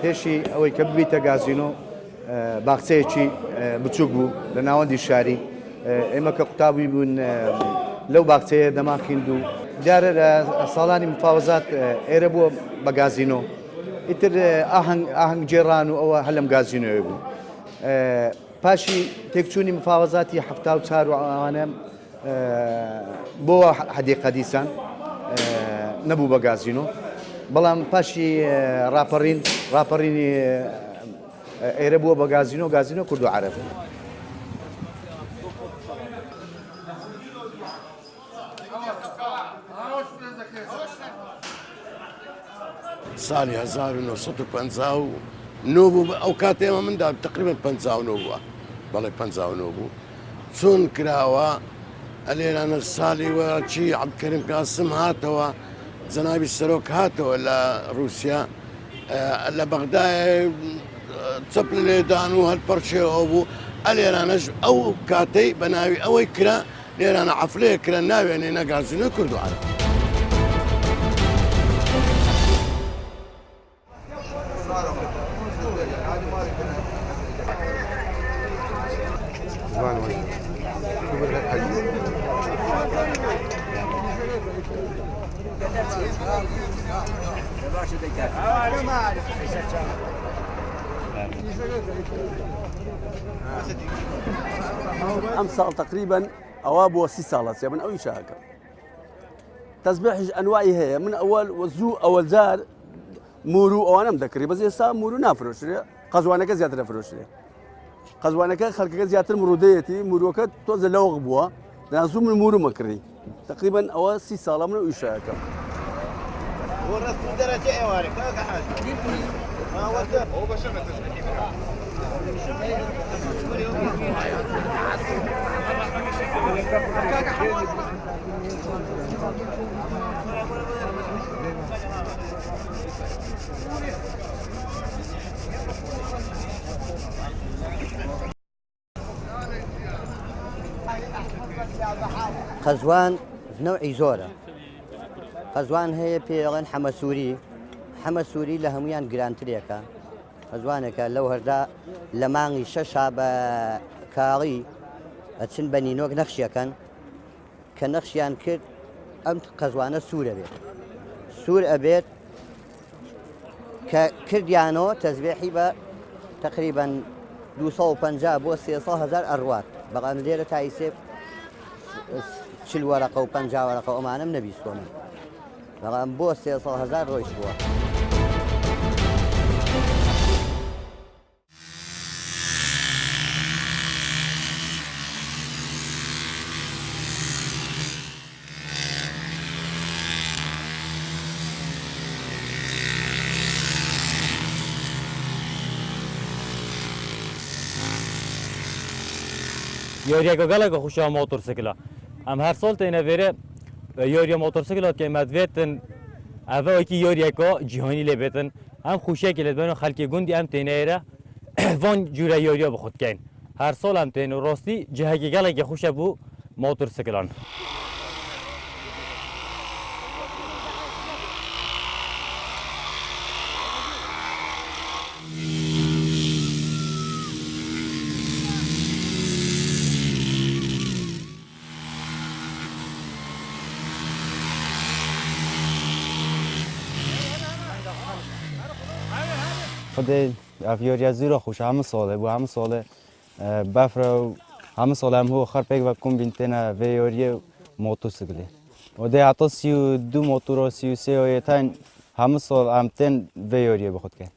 پێشی ئەوەی کە ببیتە گازینۆ باخچەیەکی بچووک بوو لە ناوەندی شاری ئێمە کە قوتابی بوون لەو باخچەیە دەماکیند و دیارە لە ساڵانی مفاوەزات ئێرە بووە بە گازینۆ ئیتر ئاهەنگ جێڕان و ئەوە هەر لەم گازینۆیە بوو پاشی تێکچوونی مفاوەزاتی 74 و ئەوانە بۆ حەدیقە دیسان نەبوو بە گازینۆ بەڵام پاشی ڕاپەڕینی ئێرە بووە بە گازینۆ کورد و عەرەب ساڵی 1950 بوو ئەو کاتێمە مندا تقریبا 59 بووە بەڵێ 59 بوو چۆن کراوە ئەلێرانە ساڵی وە چی عەبدولکەریم قاسم هاتەوە جەنابی سەرۆک هاتەوە لە رووسیا لە بەغدای چەپ لێدان و هەرپەرچێەوە بوو ئەلێرانەش ئەو کاتەی بە ناوی ئەوەی کرا لێرانە عەفلەیە کرا ناوێنێنە گازینۆی کورد و عەرەب ئەم ساڵ تقریبا ئەوە بۆ 30 ساڵە من ئەوی شاکە تەسبیحش ئەنواعی هەیە من ئەوەل وەزوو ئەوەل جار مور و ئەوانەم دەکڕی بەس ئێستا مور و نافرۆشرێ قەزوانەکە زیاتر دەفرۆشرێ قەزوانەکە خەڵکەکە زیاتر مرودەیەتی مروەکە تۆزە لەوەغ بووە دەنازوو من مور و مەکڕی تقریبا ئەوە 30 ساڵە من ئەوی شاکەم قەزوان نەوعی زۆرە قەزوان هەیە پێڵێن حەمە سووری لە هەمویان گرانترێکە قەزوانێکە لەو هەردا لە مانگی شەشا بە کاڵی ئەچن بە نینۆک نەخشیەکەن کە نەخشیان کرد ئەم قەزوانە سوورە بێت سوور ئەبێت کە کردیانەوە تەزبێحی بە تقریبا 250 بۆ 300,000 ئەڕوات بەڵام لێرە تایسێ 40 وەرەقە و 50 وەرەقە ئەمانم نەبیستۆمە بەڵام بۆ 300,000 ڕۆیش بووە یۆریەکە گەڵێکە خوشە مۆتۆرسیکلە ئەم هەر سۆڵ تێنەڤێرە یۆریە مۆتۆرسیکلات کەمەدوێتن ئەڤەوەکی یۆریەکە جیهانی لێبێتن ئەم خوشێکی لەبێنە خەڵکی گوندی ئەم تێنەیرە ڤۆن جورە یۆریە بخودکەین هەر سۆڵ ئەم تێن و ڕۆستی جهەکی گەڵێکی خوشە بوو مۆتۆرسیکلان خدای افیوریا زیرا خوش همه ساله بو همه ساله بفر همه ساله هم هو خرپک و کم بینتنا ویوری موتورسیکلی و ده حتی 32 موتور و 33 و همه سال هم تن ویوری بخود که